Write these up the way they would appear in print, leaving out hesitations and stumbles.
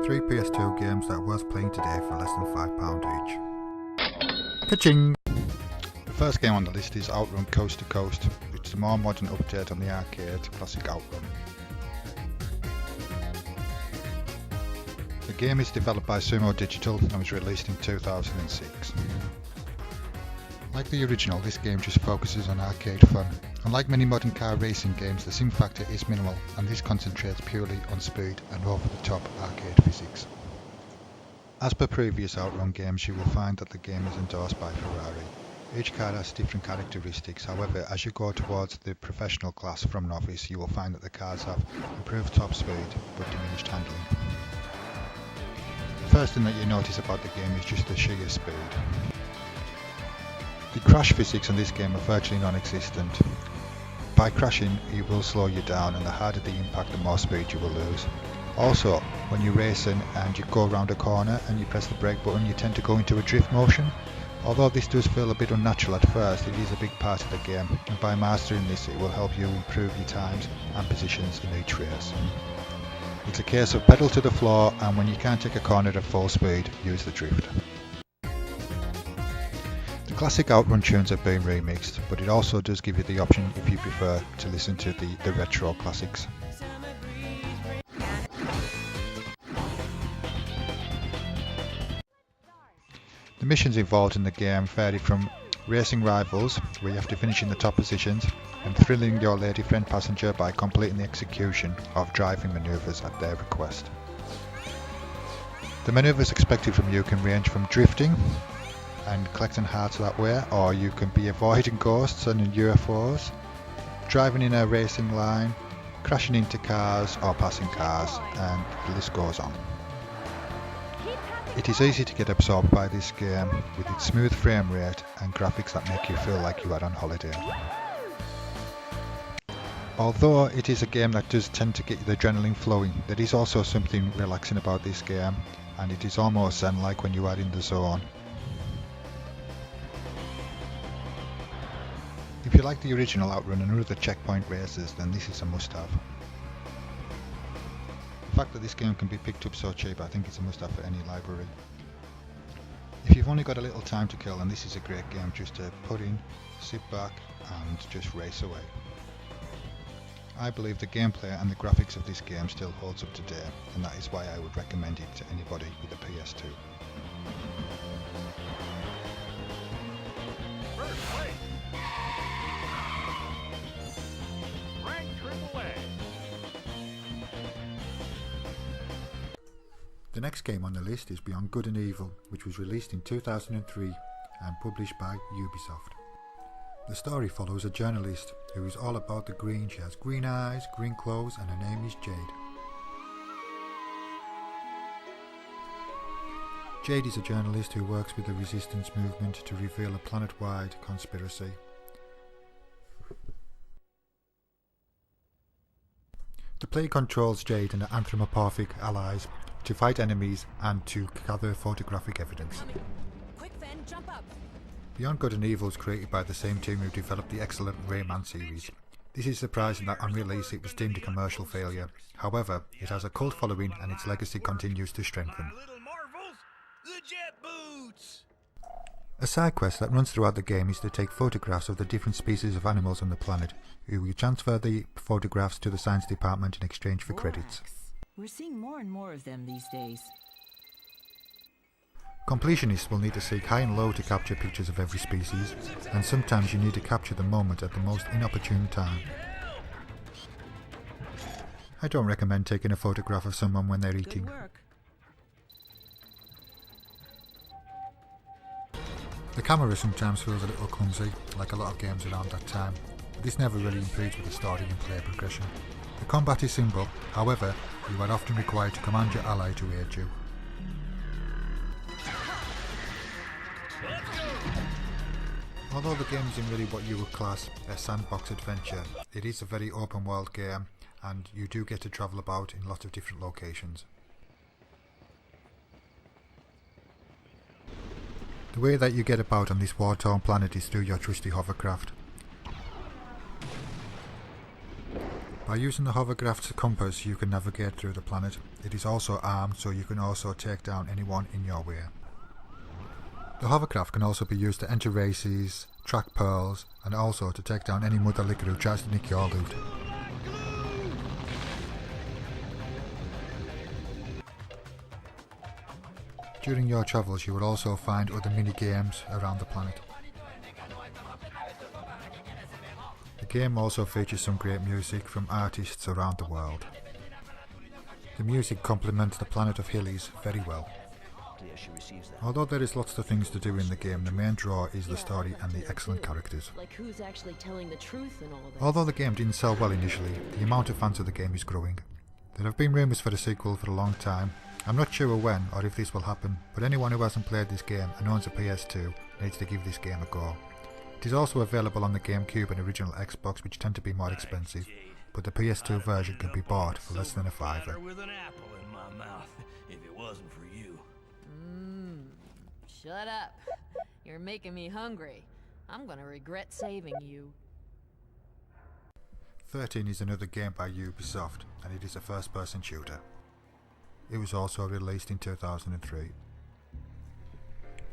3 PS2 games that are worth playing today for less than £5 each. Ka-ching! The first game on the list is Outrun Coast to Coast, which is a more modern update on the arcade classic Outrun. The game is developed by Sumo Digital and was released in 2006. Like the original, this game just focuses on arcade fun. Unlike many modern car racing games, the sim factor is minimal, and this concentrates purely on speed and over-the-top arcade physics. As per previous Outrun games, you will find that the game is endorsed by Ferrari. Each car has different characteristics, however, as you go towards the professional class from novice, you will find that the cars have improved top speed, but diminished handling. The first thing that you notice about the game is just the sheer speed. The crash physics in this game are virtually non-existent. By crashing, it will slow you down, and the harder the impact, the more speed you will lose. Also, when you're racing and you go around a corner and you press the brake button, you tend to go into a drift motion. Although this does feel a bit unnatural at first, it is a big part of the game, and by mastering this it will help you improve your times and positions in each race. It's a case of pedal to the floor, and when you can't take a corner at full speed, use the drift. The classic Outrun tunes have been remixed, but it also does give you the option if you prefer to listen to the retro classics. The missions involved in the game vary from racing rivals, where you have to finish in the top positions, and thrilling your lady friend passenger by completing the execution of driving manoeuvres at their request. The manoeuvres expected from you can range from drifting and collecting hearts that way, or you can be avoiding ghosts and UFOs, driving in a racing line, crashing into cars or passing cars, and the list goes on. It is easy to get absorbed by this game with its smooth frame rate and graphics that make you feel like you are on holiday. Although it is a game that does tend to get the adrenaline flowing, there is also something relaxing about this game, and it is almost zen-like when you are in the zone. If you like the original Outrun and other checkpoint races, then this is a must-have. The fact that this game can be picked up so cheap, I think it's a must-have for any library. If you've only got a little time to kill, then this is a great game just to put in, sit back and just race away. I believe the gameplay and the graphics of this game still holds up today, and that is why I would recommend it to anybody with a PS2. The next game on the list is Beyond Good and Evil, which was released in 2003 and published by Ubisoft. The story follows a journalist who is all about the green. She has green eyes, green clothes, and her name is Jade. Jade is a journalist who works with the resistance movement to reveal a planet-wide conspiracy. The player controls Jade and her anthropomorphic allies to fight enemies and to gather photographic evidence. Quick, Fen, jump up. Beyond Good and Evil was created by the same team who developed the excellent Rayman series. This is surprising that on release it was deemed a commercial failure. However, it has a cult following and its legacy continues to strengthen. A side quest that runs throughout the game is to take photographs of the different species of animals on the planet. You will transfer the photographs to the science department in exchange for credits. We're seeing more and more of them these days. Completionists will need to seek high and low to capture pictures of every species, and sometimes you need to capture the moment at the most inopportune time. I don't recommend taking a photograph of someone when they're eating. Good work. The camera sometimes feels a little clumsy, like a lot of games around that time, but this never really improves with the story and player progression. The combat is simple, however, you are often required to command your ally to aid you. Although the game isn't really what you would class a sandbox adventure, it is a very open world game and you do get to travel about in lots of different locations. The way that you get about on this war-torn planet is through your trusty hovercraft. By using the hovercraft's compass you can navigate through the planet. It is also armed, so you can also take down anyone in your way. The hovercraft can also be used to enter races, track pearls, and also to take down any mother licker who tries to nick your loot. During your travels you will also find other mini-games around the planet. The game also features some great music from artists around the world. The music complements the planet of Hillies very well. Although there is lots of things to do in the game, the main draw is the story and the excellent characters. Like who's actually telling the truth and all that. Although the game didn't sell well initially, the amount of fans of the game is growing. There have been rumours for a sequel for a long time. I'm not sure when or if this will happen, but anyone who hasn't played this game and owns a PS2 needs to give this game a go. It is also available on the GameCube and original Xbox, which tend to be more expensive, but the PS2 version can be bought for less than a fiver. With an apple in my mouth, if it wasn't for you. Shut up. You're making me hungry. I'm gonna regret saving you. 13 is another game by Ubisoft, and it is a first-person shooter. It was also released in 2003.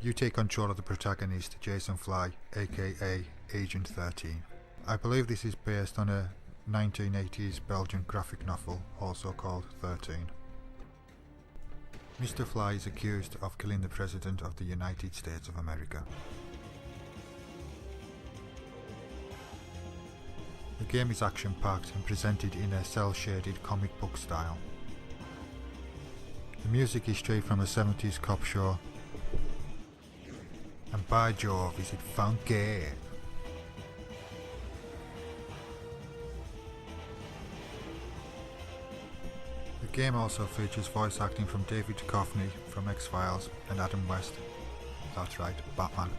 You take control of the protagonist, Jason Fly, aka Agent 13. I believe this is based on a 1980s Belgian graphic novel, also called 13. Mr. Fly is accused of killing the President of the United States of America. The game is action-packed and presented in a cel-shaded comic book style. The music is straight from a 70s cop show, and by Jove is it funky! The game also features voice acting from David Duchovny from X-Files and Adam West, that's right, Batman,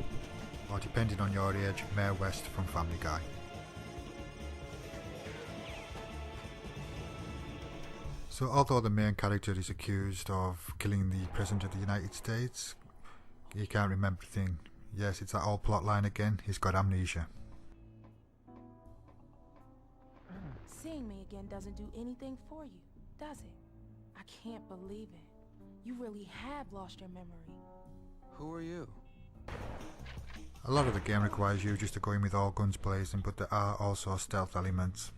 or depending on your age, Mae West from Family Guy. So although the main character is accused of killing the President of the United States, he can't remember a thing. Yes, it's that old plot line again, he's got amnesia. Seeing me again doesn't do anything for you, does it? I can't believe it. You really have lost your memory. Who are you? A lot of the game requires you just to go in with all guns blazing, but there are also stealth elements.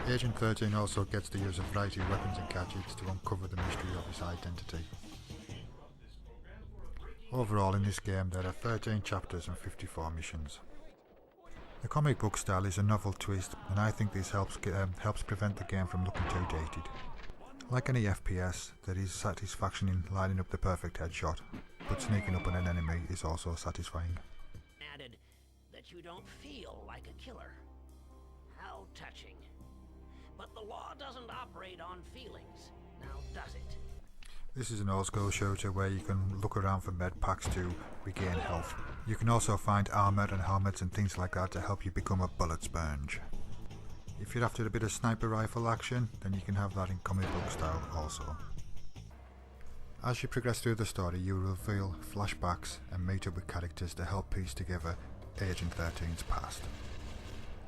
Agent 13 also gets to use a variety of weapons and gadgets to uncover the mystery of his identity. Overall in this game there are 13 chapters and 54 missions. The comic book style is a novel twist, and I think this helps prevent the game from looking too dated. Like any FPS, there is satisfaction in lining up the perfect headshot, but sneaking up on an enemy is also satisfying. Added that you don't feel like a killer. How touching. But the law doesn't operate on feelings, now does it? This is an old school shooter where you can look around for med packs to regain health. You can also find armour and helmets and things like that to help you become a bullet sponge. If you're after a bit of sniper rifle action, then you can have that in comic book style also. As you progress through the story, you will reveal flashbacks and meet up with characters to help piece together Agent 13's past.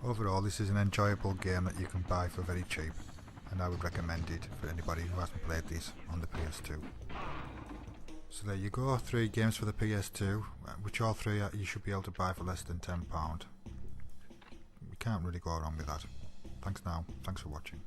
Overall, this is an enjoyable game that you can buy for very cheap, and I would recommend it for anybody who hasn't played this on the PS2. So there you go, 3 games for the PS2, which all 3 you should be able to buy for less than £10. You can't really go wrong with that. Thanks for watching.